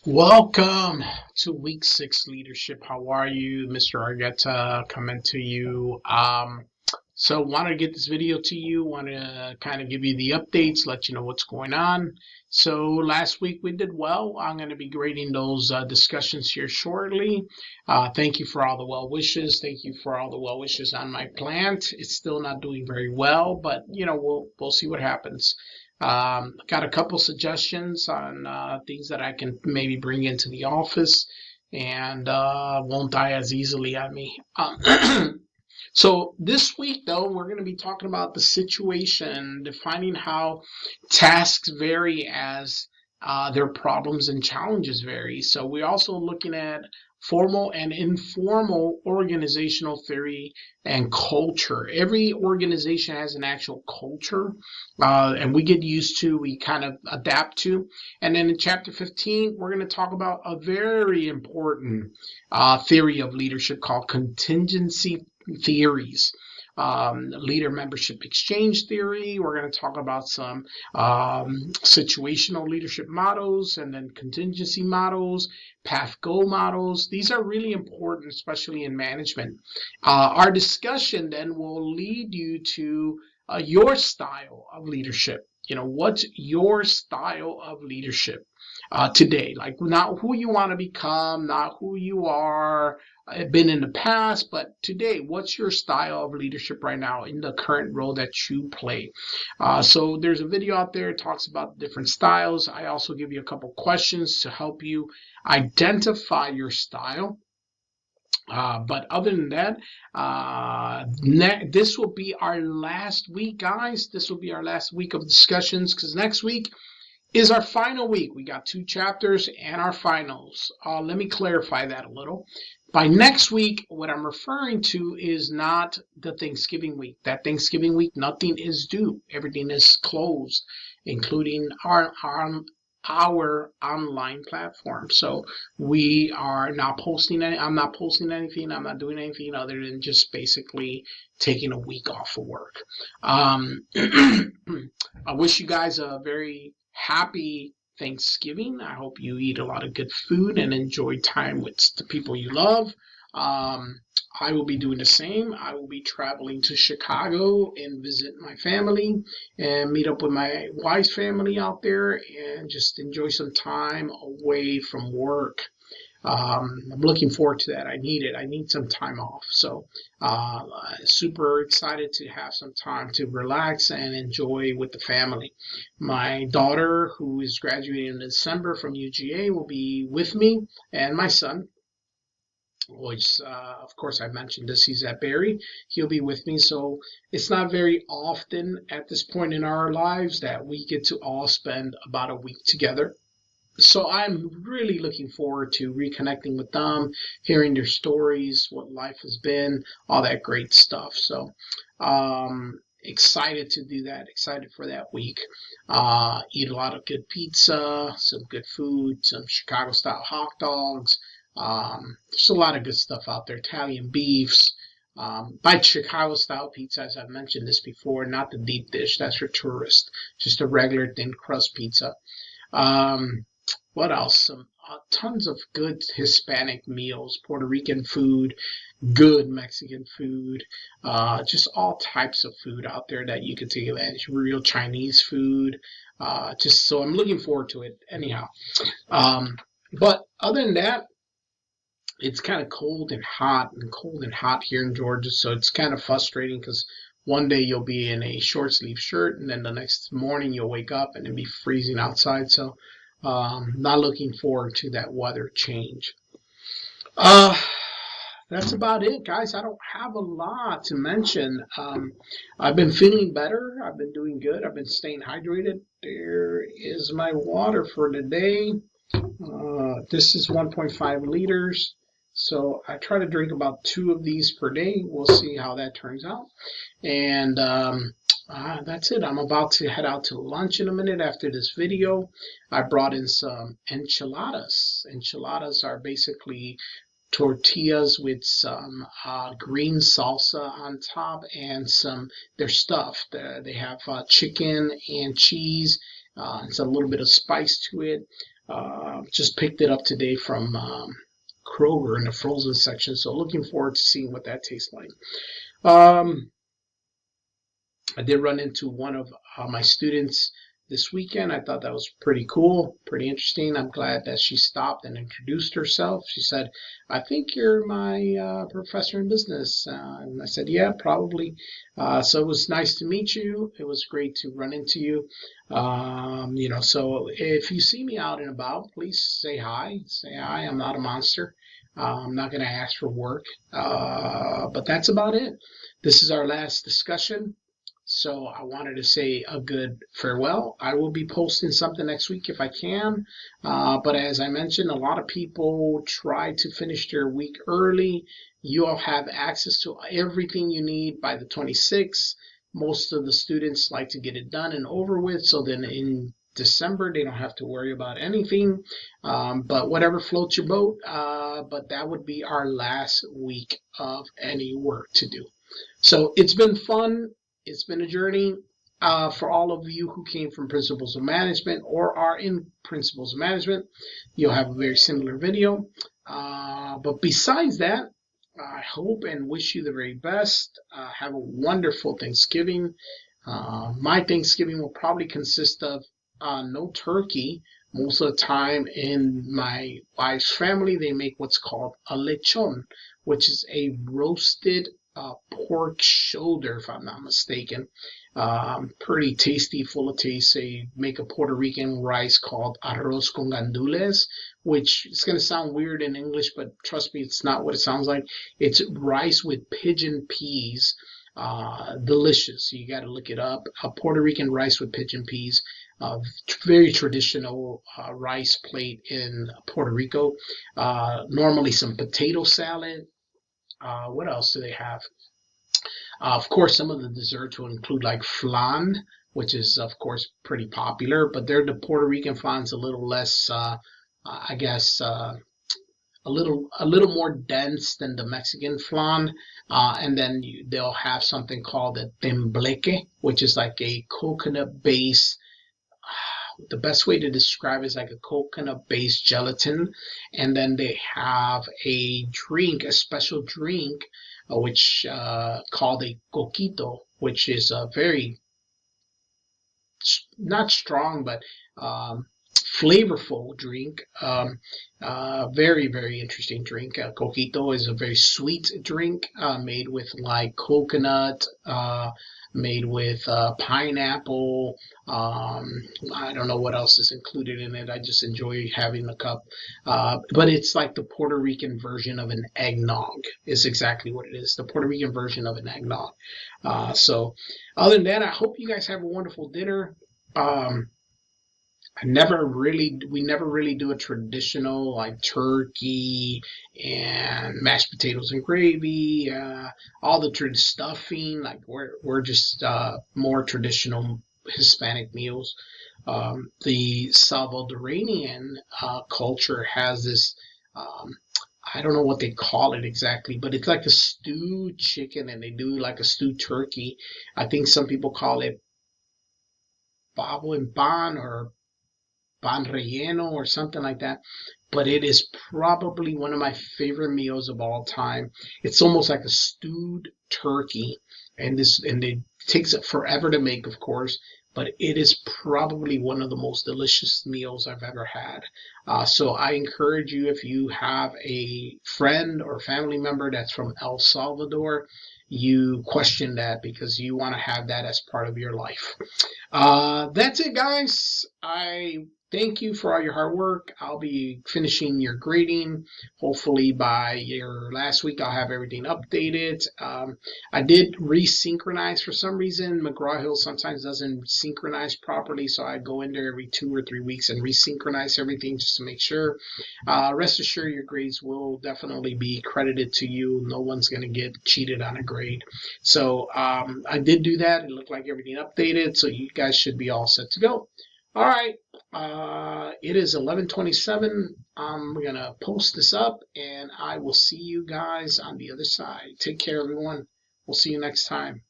Welcome to week 6 leadership. How are you? Mr. Argueta coming to you. So want to get this video to you, want to kind of give you the updates, let you know what's going on. So last week we did well. I'm going to be grading those discussions here shortly. Thank you for all the well wishes. Thank you for all the well wishes on my plant. It's still not doing very well, but we'll see what happens. Got a couple suggestions on things that I can maybe bring into the office and won't die as easily on me. So this week, though, we're going to be talking about the situation, defining how tasks vary as their problems and challenges vary. So we're also looking at formal and informal organizational theory and culture. Every organization has an actual culture, and we get used to, we kind of adapt to. And then in chapter 15, we're going to talk about a very important theory of leadership called contingency theories. Leader membership exchange theory. We're going to talk about some situational leadership models and then contingency models, path goal models. These are really important, especially in management. Our discussion then will lead you to your style of leadership. What's your style of leadership today? Like, not who you want to become, not who you are, been in the past, but today, what's your style of leadership right now in the current role that you play? So there's a video out there that talks about different styles. I also give you a couple questions to help you identify your style. But other than that, this will be our last week, guys. This will be our last week of discussions because next week is our final week. We got 2 chapters and our finals. Let me clarify that a little. By next week, what I'm referring to is not the Thanksgiving week. That Thanksgiving week, nothing is due. Everything is closed, including our online platform. So we are not posting any, I'm not posting anything. I'm not doing anything other than just basically taking a week off of work. I wish you guys a very happy Thanksgiving. I hope you eat a lot of good food and enjoy time with the people you love. I will be doing the same. I will be traveling to Chicago and visit my family and meet up with my wife's family out there and just enjoy some time away from work. I'm looking forward to that. I need it. I need some time off. So, super excited to have some time to relax and enjoy with the family. My daughter, who is graduating in December from UGA, will be with me, and my son, which, of course, I mentioned this, he's at Barry. He'll be with me. So it's not very often at this point in our lives that we get to all spend about a week together. So I'm really looking forward to reconnecting with them, hearing their stories, what life has been, all that great stuff. So excited to do that, excited for that week. Eat a lot of good pizza, some good food, some Chicago style hot dogs. There's a lot of good stuff out there, Italian beefs. By Chicago style pizza, as I've mentioned this before, not the deep dish, that's for tourists, just a regular thin crust pizza. What else? Some tons of good Hispanic meals, Puerto Rican food, good Mexican food, just all types of food out there that you could take advantage of. Real Chinese food. Just so I'm looking forward to it. Anyhow, but other than that, it's kind of cold and hot here in Georgia, so it's kind of frustrating because one day you'll be in a short sleeve shirt, and then the next morning you'll wake up and it'll be freezing outside. So not looking forward to that weather change. That's about it, guys. I don't have a lot to mention. I've been feeling better. I've been doing good. I've been staying hydrated. There is my water for today. This is 1.5 liters. So I try to drink about 2 of these per day. We'll see how that turns out. And that's it. I'm about to head out to lunch in a minute after this video. I brought in some enchiladas. Enchiladas are basically tortillas with some green salsa on top and they're stuffed. They have chicken and cheese. It's a little bit of spice to it. Just picked it up today from Kroger in the frozen section, so looking forward to seeing what that tastes like. Um, I did run into one of my students this weekend. I thought that was pretty cool, pretty interesting. I'm glad that she stopped and introduced herself. She said, "I think you're my professor in business." And I said, "Yeah, probably." So it was nice to meet you. It was great to run into you. So if you see me out and about, please say hi. Say hi. I'm not a monster. I'm not going to ask for work. But that's about it. This is our last discussion. So I wanted to say a good farewell. I will be posting something next week if I can. But as I mentioned, a lot of people try to finish their week early. You all have access to everything you need by the 26th. Most of the students like to get it done and over with. So then in December, they don't have to worry about anything. But whatever floats your boat. But that would be our last week of any work to do. So it's been fun. It's been a journey for all of you who came from Principles of Management or are in Principles of Management. You'll have a very similar video. But besides that, I hope and wish you the very best. Have a wonderful Thanksgiving. My Thanksgiving will probably consist of no turkey. Most of the time in my wife's family, they make what's called a lechon, which is a roasted pork shoulder, if I'm not mistaken. Pretty tasty, full of taste. They make a Puerto Rican rice called arroz con gandules, which is going to sound weird in English, but trust me, it's not what it sounds like. It's rice with pigeon peas. Delicious. You got to look it up. A Puerto Rican rice with pigeon peas. Very traditional rice plate in Puerto Rico. Normally some potato salad. What else do they have? Of course, some of the desserts will include like flan, which is of course pretty popular, but the Puerto Rican flan's a little less, I guess, a little more dense than the Mexican flan. And then they'll have something called a tembleque, which is like a coconut base. The best way to describe it is like a coconut based gelatin. And then they have a drink, a special drink, which called a coquito, which is a very not strong but flavorful drink. Very, very interesting drink. Coquito is a very sweet drink made with like coconut, made with pineapple. I don't know what else is included in it. I just enjoy having the cup. But it's like the Puerto Rican version of an eggnog, is exactly what it is. The Puerto Rican version of an eggnog. So, other than that, I hope you guys have a wonderful dinner. We never really do a traditional like turkey and mashed potatoes and gravy, all the stuffing. Like we're just more traditional Hispanic meals. The Salvadoranian culture has this. I don't know what they call it exactly, but it's like a stewed chicken, and they do like a stewed turkey. I think some people call it pavo en pan or pan relleno or something like that. But it is probably one of my favorite meals of all time. It's almost like a stewed turkey, and it takes it forever to make, of course. But it is probably one of the most delicious meals I've ever had. So I encourage you, if you have a friend or family member that's from El Salvador, you question that because you want to have that as part of your life. That's it, guys. I thank you for all your hard work. I'll be finishing your grading. Hopefully by your last week, I'll have everything updated. I did resynchronize for some reason. McGraw-Hill sometimes doesn't synchronize properly, so I go in there every 2 or 3 weeks and resynchronize everything just to make sure. Rest assured, your grades will definitely be credited to you. No one's going to get cheated on a grade. So I did do that. It looked like everything updated, so you guys should be all set to go. All right. It is 11:27. I'm going to post this up, and I will see you guys on the other side. Take care, everyone. We'll see you next time.